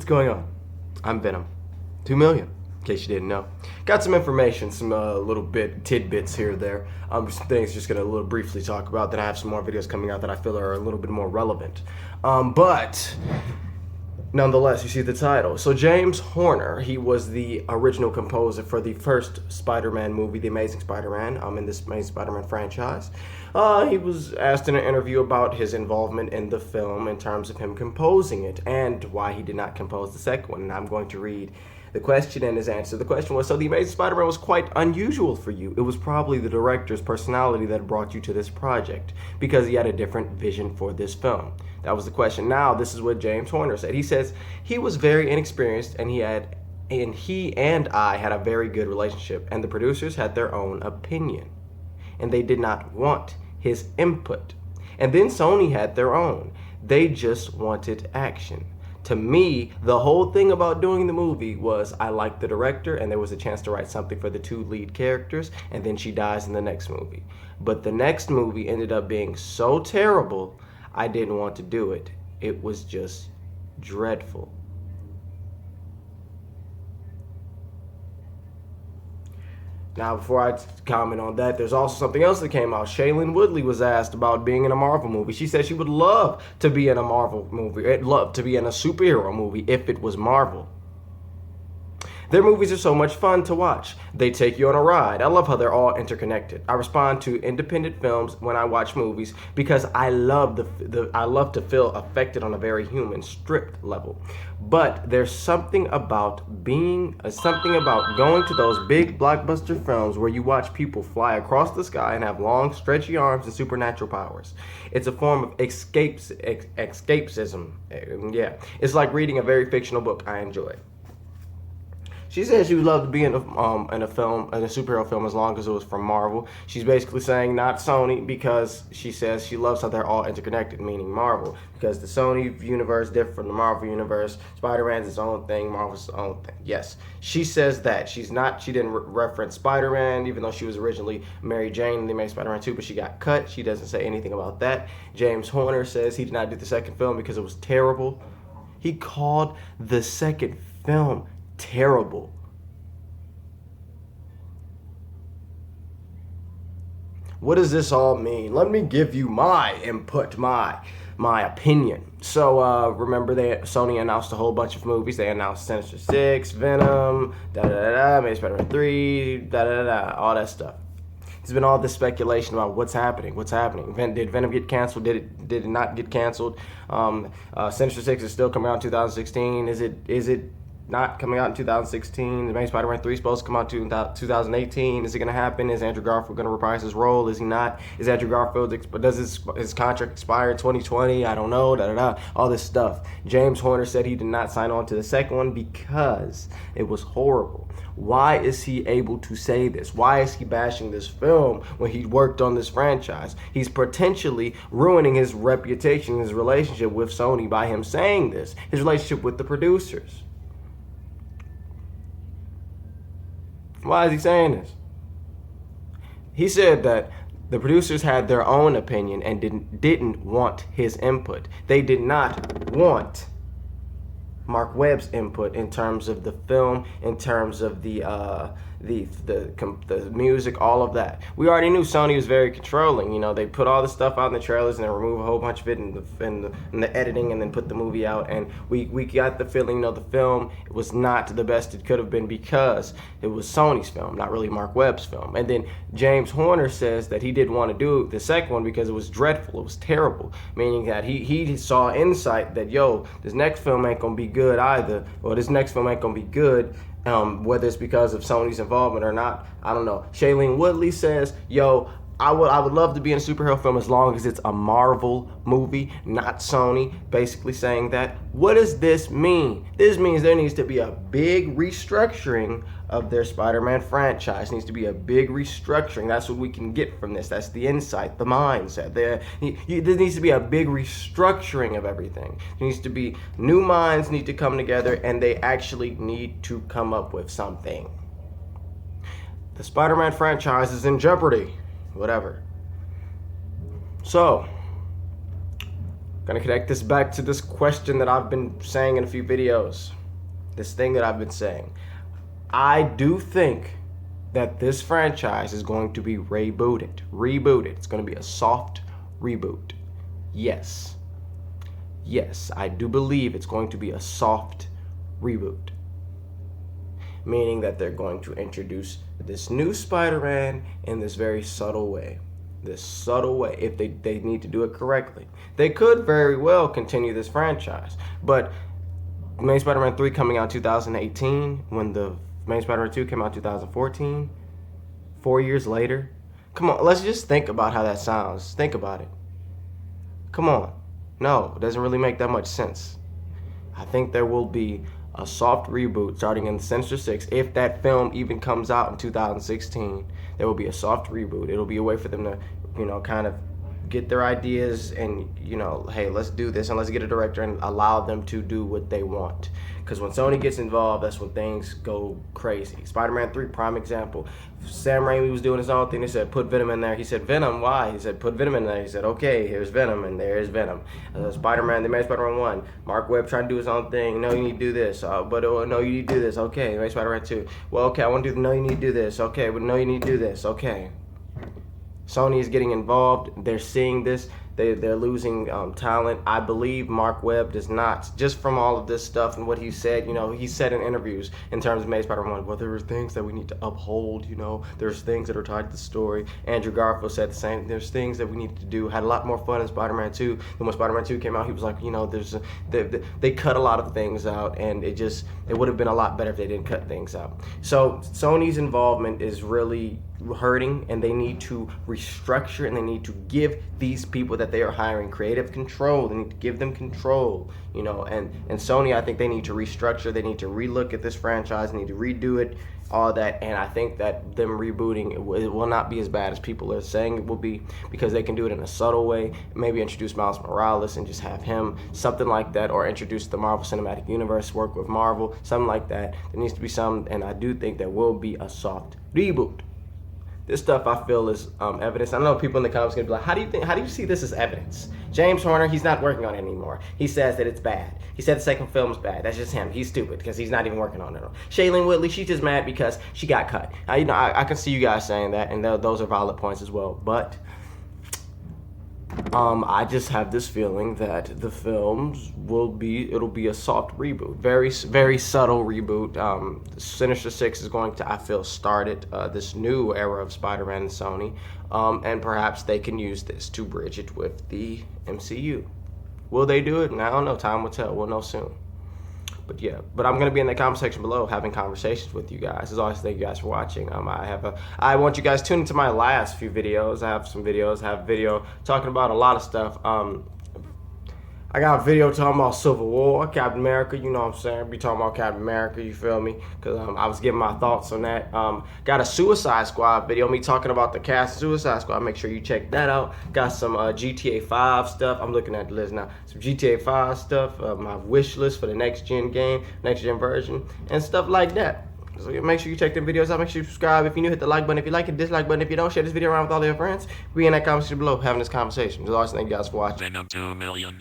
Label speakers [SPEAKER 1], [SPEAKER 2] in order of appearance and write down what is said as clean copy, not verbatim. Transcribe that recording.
[SPEAKER 1] going on? I'm Venom. 2 million, in case you didn't know. Got some information, some little bit tidbits here or there. Some things just gonna little briefly talk about. Then I have some more videos coming out that I feel are a little bit more relevant. But nonetheless, you see the title. So James Horner, he was the original composer for the first Spider-Man movie, The Amazing Spider-Man, in this Amazing Spider-Man franchise. He was asked in an interview about his involvement in the film in terms of him composing it and why he did not compose the second one. And I'm going to read the question and his answer. The question was, so The Amazing Spider-Man was quite unusual for you. It was probably the director's personality that brought you to this project because he had a different vision for this film. That was the question. Now, this is what James Horner said. He says he was very inexperienced and he and I had a very good relationship, and the producers had their own opinion and they did not want his input. And then Sony had their own. They just wanted action. To me, the whole thing about doing the movie was I liked the director and there was a chance to write something for the two lead characters, and then she dies in the next movie. But the next movie ended up being so terrible, I didn't want to do it. It was just dreadful. Now, before I comment on that, there's also something else that came out. Shailene Woodley was asked about being in a Marvel movie. She said she would love to be in a Marvel movie, love to be in a superhero movie if it was Marvel. Their movies are so much fun to watch. They take you on a ride. I love how they're all interconnected. I respond to independent films when I watch movies because I love I love to feel affected on a very human, stripped level. But there's something about going to those big blockbuster films where you watch people fly across the sky and have long, stretchy arms and supernatural powers. It's a form of escapism. Yeah, it's like reading a very fictional book I enjoy. She said she would love to be in a superhero film, as long as it was from Marvel. She's basically saying not Sony, because she says she loves how they're all interconnected, meaning Marvel. Because the Sony universe is different from the Marvel universe. Spider-Man's its own thing, Marvel's its own thing. Yes, she says that. She didn't reference Spider-Man, even though she was originally Mary Jane in The Amazing Spider-Man 2, but she got cut. She doesn't say anything about that. James Horner says he did not do the second film because it was terrible. He called the second film terrible. What does this all mean? Let me give you my input, my opinion. So remember, Sony announced a whole bunch of movies. They announced Sinister Six, Venom, Amazing Spider-Man 3, all that stuff. There's been all this speculation about what's happening. Did Venom get canceled? Did it not get canceled? Sinister Six is still coming out in 2016. Is it not coming out in 2016? The Amazing Spider-Man 3 is supposed to come out in 2018. Is it going to happen? Is Andrew Garfield going to reprise his role? Is he not? Is Andrew Garfield, does his contract expire in 2020? I don't know, all this stuff. James Horner said he did not sign on to the second one because it was horrible. Why is he able to say this? Why is he bashing this film when he worked on this franchise? He's potentially ruining his reputation, his relationship with Sony by him saying this, his relationship with the producers. Why is he saying this? He said that the producers had their own opinion and didn't want his input. They did not want Mark Webb's input in terms of the film, in terms of the music, all of that. We already knew Sony was very controlling. You know, they put all the stuff out in the trailers and then remove a whole bunch of it in the editing and then put the movie out. And we got the feeling, the film was not the best it could have been because it was Sony's film, not really Mark Webb's film. And then James Horner says that he didn't want to do the second one because it was dreadful, it was terrible, meaning that he saw insight that, this next film ain't gonna be good either, or this next film ain't gonna be good. Whether it's because of Sony's involvement or not, I don't know. Shailene Woodley says, I would love to be in a superhero film as long as it's a Marvel movie, not Sony. Basically saying that. What does this mean? This means there needs to be a big restructuring of their Spider-Man franchise. It needs to be a big restructuring. That's what we can get from this. That's the insight, the mindset. There needs to be a big restructuring of everything. There needs to be new minds need to come together, and they actually need to come up with something. The Spider-Man franchise is in jeopardy. Whatever. So, gonna connect this back to this question that I've been saying in a few videos. this thing that I've been saying. I do think that this franchise is going to be rebooted. It's going to be a soft reboot. Yes, I do believe it's going to be a soft reboot. Meaning that they're going to introduce this new Spider-Man in this very subtle way. If they need to do it correctly. They could very well continue this franchise. But Amazing Spider-Man 3 coming out 2018, when the Amazing Spider-Man 2 came out 2014, 4 years later. Come on, let's just think about how that sounds. Think about it. Come on. No, it doesn't really make that much sense. I think there will be a soft reboot starting in Sinister 6. If that film even comes out in 2016, there will be a soft reboot. It'll be a way for them to, kind of get their ideas and, hey, let's do this and let's get a director and allow them to do what they want. Because when Sony gets involved, that's when things go crazy. Spider-Man 3, prime example. Sam Raimi was doing his own thing. They said, put Venom in there. He said, Venom, why? He said, put Venom in there. He said, okay, here's Venom, and there's Venom. Spider-Man, the Amazing Spider-Man 1. Mark Webb trying to do his own thing. No, you need to do this. No, you need to do this. Okay, Amazing Spider-Man 2. Well, okay, I want to do no, you need to do this. Okay, but no, you need to do this. Okay. Sony is getting involved. They're seeing this. They're losing talent. I believe Mark Webb does not. Just from all of this stuff and what he said, he said in interviews in terms of Amazing Spider-Man 1, well, there are things that we need to uphold, There's things that are tied to the story. Andrew Garfield said the same. There's things that we need to do. Had a lot more fun in Spider-Man 2. Then when Spider-Man 2 came out, he was like, they cut a lot of things out, and it would have been a lot better if they didn't cut things out. So Sony's involvement is really hurting, and they need to restructure, and they need to give these people that they are hiring creative control. They need to give them control, and Sony, I think they need to restructure. They need to relook at this franchise. They need to redo it, all that. And I think that them rebooting it will not be as bad as people are saying it will be, because they can do it in a subtle way. Maybe introduce Miles Morales and just have him, something like that, or introduce the Marvel Cinematic Universe, work with Marvel, something like that. There needs to be some, and I do think there will be a soft reboot. This stuff I feel is evidence. I know people in the comments are gonna be like, how do you see this as evidence? James Horner, he's not working on it anymore. He says that it's bad. He said the second film is bad. That's just him. He's stupid because he's not even working on it. Shailene Woodley, she's just mad because she got cut. I can see you guys saying that, and those are valid points as well. But I just have this feeling that the films it'll be a soft reboot, very, very subtle reboot. Sinister 6 is going to, I feel, start this new era of Spider-Man and Sony, and perhaps they can use this to bridge it with the MCU. Will they do it? I don't know. Time will tell. We'll know soon. But yeah, I'm going to be in the comment section below having conversations with you guys. As always, thank you guys for watching. I want you guys tuned into my last few videos. I have some videos. I have a video talking about a lot of stuff. I got a video talking about Civil War, Captain America, you know what I'm saying? Be talking about Captain America, you feel me? Because I was giving my thoughts on that. Got a Suicide Squad video, me talking about the cast of Suicide Squad. Make sure you check that out. Got some GTA 5 stuff. I'm looking at the list now. Some GTA 5 stuff, my wish list for the next-gen game, next-gen version, and stuff like that. So make sure you check them videos out. Make sure you subscribe. If you're new, hit the like button. If you like it, dislike button. If you don't, share this video around with all your friends. Be in that comment section below having this conversation. As always, thank you guys for watching.
[SPEAKER 2] Venom 2 million.